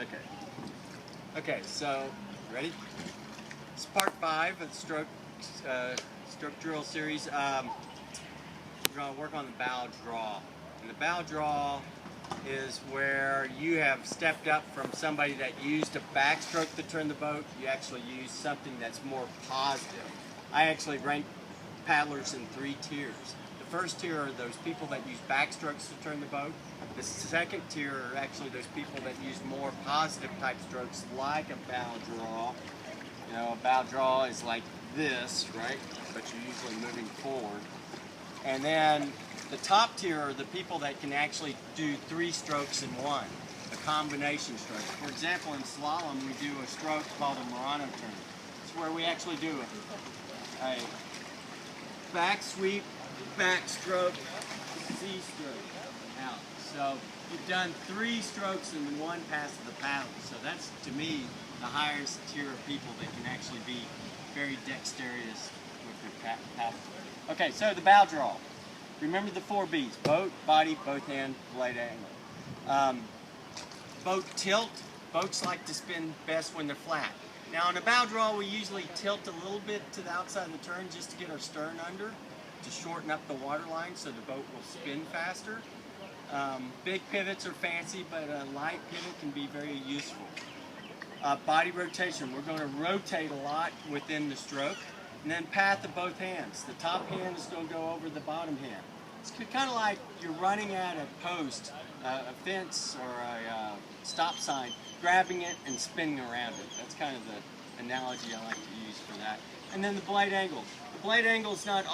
Okay. Okay, so, ready? It's part 5 of the stroke drill series. We're going to work on the bow draw. And the bow draw is where you have stepped up from somebody that used a backstroke to turn the boat. You actually use something that's more positive. I actually rank paddlers in 3 tiers. The first tier are those people that use backstrokes to turn the boat. The second tier are actually those people that use more positive type strokes like a bow draw. You know, a bow draw is like this, right? But you're usually moving forward. And then the top tier are the people that can actually do 3 strokes in one, a combination stroke. For example, in slalom, we do a stroke called a Murano turn. It's where we actually do a back sweep, backstroke, C-stroke, out. So you've done 3 strokes in one pass of the paddle. So that's, to me, the highest tier of people that can actually be very dexterous with their paddle. Okay, so the bow draw. Remember the 4 B's: boat, body, both hand, blade angle. Boat tilt. Boats like to spin best when they're flat. Now on a bow draw, we usually tilt a little bit to the outside of the turn just to get our stern under, to shorten up the water line so the boat will spin faster. Big pivots are fancy, but a light pivot can be very useful. Body rotation. We're going to rotate a lot within the stroke. And then path of both hands. The top hand is going to go over the bottom hand. It's kind of like you're running at a post, a fence, or a stop sign, grabbing it and spinning around it. That's kind of the analogy I like to use for that. And then the blade angle. The blade angle is not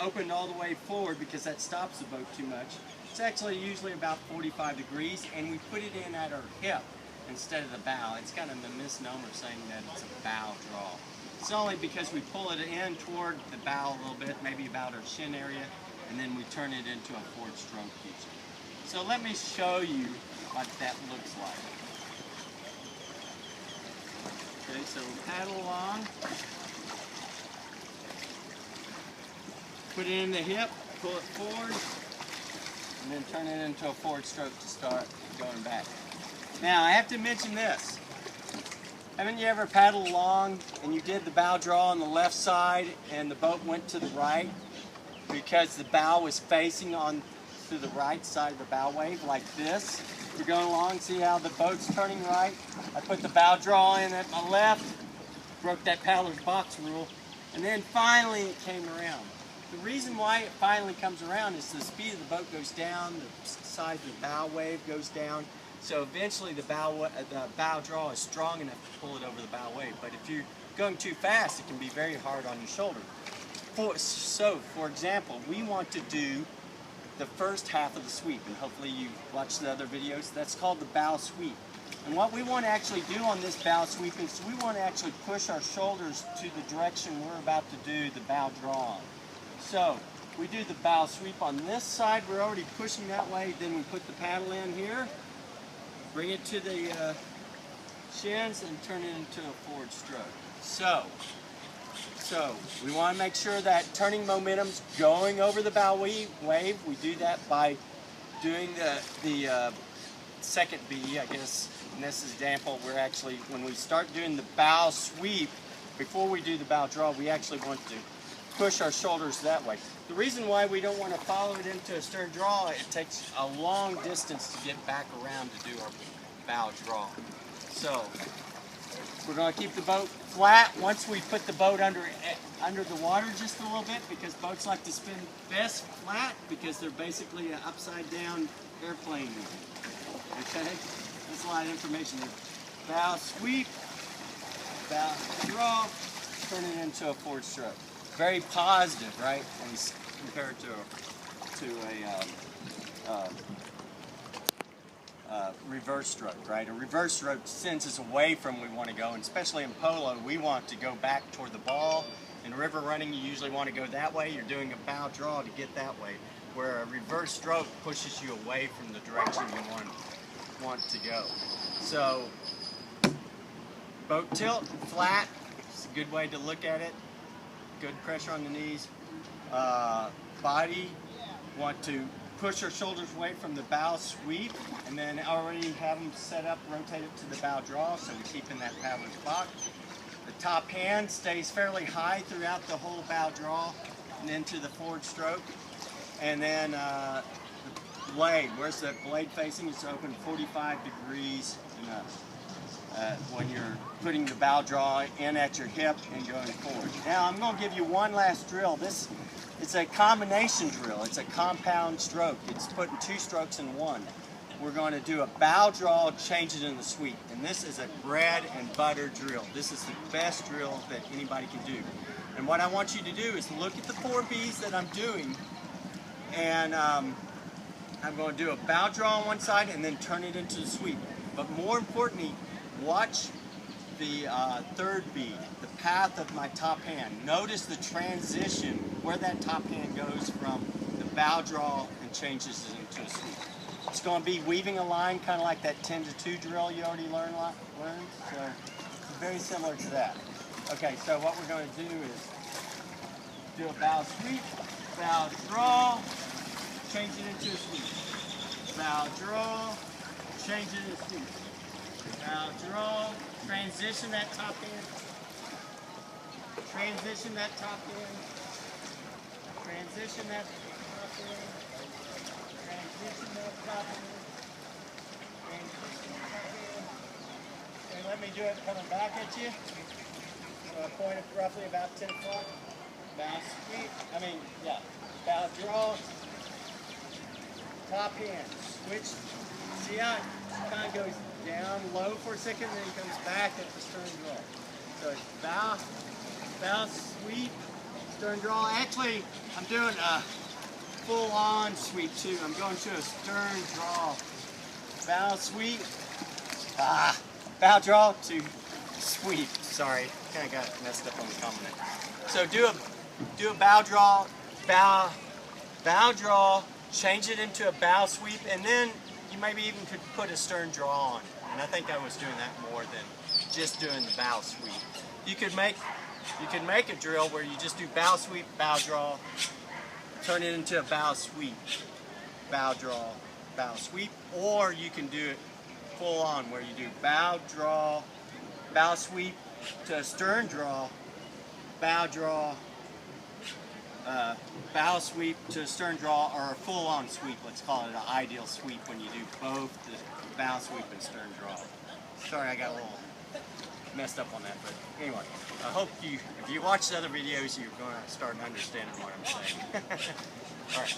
opened all the way forward because that stops the boat too much. It's actually usually about 45 degrees, and we put it in at our hip instead of the bow. It's kind of a misnomer saying that it's a bow draw. It's only because we pull it in toward the bow a little bit, maybe about our shin area, and then we turn it into a forward stroke usually. So let me show you what that looks like. Okay, so we'll paddle along, put it in the hip, pull it forward, and then turn it into a forward stroke to start going back. Now I have to mention this. Haven't you ever paddled along and you did the bow draw on the left side and the boat went to the right because the bow was facing on to the right side of the bow wave like this? You're going along, see how the boat's turning right? I put the bow draw in at my left, broke that paddler's box rule, and then finally it came around. The reason why it finally comes around is the speed of the boat goes down, the size of the bow wave goes down. So eventually the bow draw is strong enough to pull it over the bow wave. But if you're going too fast, it can be very hard on your shoulder. For example, we want to do the first half of the sweep, and hopefully you watched the other videos. That's called the bow sweep. And what we want to actually do on this bow sweep is we want to actually push our shoulders to the direction we're about to do the bow draw on. So we do the bow sweep on this side. We're already pushing that way. Then we put the paddle in here. Bring it to the shins and turn it into a forward stroke. So we want to make sure that turning momentum's going over the bow wave. We do that by doing the second B, I guess. In this example, we're actually, when we start doing the bow sweep, before we do the bow draw, we actually want to push our shoulders that way. The reason why we don't want to follow it into a stern draw, it takes a long distance to get back around to do our bow draw. So we're going to keep the boat flat once we put the boat under the water just a little bit, because boats like to spin best flat because they're basically an upside down airplane. Okay? That's a lot of information there. Bow sweep, bow draw, turn it into a forward stroke. Very positive, right? When we compare it to a reverse stroke, right? A reverse stroke sends us away from where we want to go, and especially in polo, we want to go back toward the ball. In river running, you usually want to go that way. You're doing a bow draw to get that way, where a reverse stroke pushes you away from the direction you want to go. So, boat tilt, flat, it's a good way to look at it. Good pressure on the knees. Body, want to push our shoulders away from the bow sweep, and then already have them set up, rotate it to the bow draw, so we keep in that paddler spot. The top hand stays fairly high throughout the whole bow draw and into the forward stroke. And then the blade, where's the blade facing? It's open 45 degrees when you're putting the bow draw in at your hip and going forward. Now I'm going to give you one last drill. It's a combination drill. It's a compound stroke. It's putting 2 strokes in one. We're going to do a bow draw, change it in the sweep. And this is a bread and butter drill. This is the best drill that anybody can do. And what I want you to do is look at the 4 Bs that I'm doing, and I'm going to do a bow draw on one side and then turn it into the sweep. But more importantly, watch the 3rd B, the path of my top hand. Notice the transition where that top hand goes from the bow draw and changes it into a sweep. It's going to be weaving a line, kind of like that 10 to 2 drill you already learned. So it's very similar to that. Okay, so what we're going to do is do a bow sweep, bow draw, change it into a sweep. Bow draw, change it into a sweep. Bow draw, transition that top hand. Transition that top hand. Transition that top hand. Transition that top hand. Transition that top hand. Okay, let me do it coming back at you. So I point it roughly about 10 o'clock. Bow sweep, bow draw, top hand, switch. See how it kind of goes down low for a second, then it comes back at the stern draw. So it's bow sweep, stern draw. Actually, I'm doing a full-on sweep too. I'm going to a stern draw. Bow sweep, bow draw to sweep. Sorry, kind of got messed up on the comment. So do a bow draw, bow draw, change it into a bow sweep, and then you maybe even could put a stern draw on. And I think I was doing that more than just doing the bow sweep. You could make a drill where you just do bow sweep, bow draw, turn it into a bow sweep, bow draw, bow sweep, or you can do it full on where you do bow draw, bow sweep to a stern draw, bow draw, bow sweep to a stern draw, or a full-on sweep. Let's call it an ideal sweep when you do both the bow sweep and stern draw. Sorry, I got a little messed up on that, but anyway, I hope if you watch the other videos, you're going to start understanding what I'm saying. All right.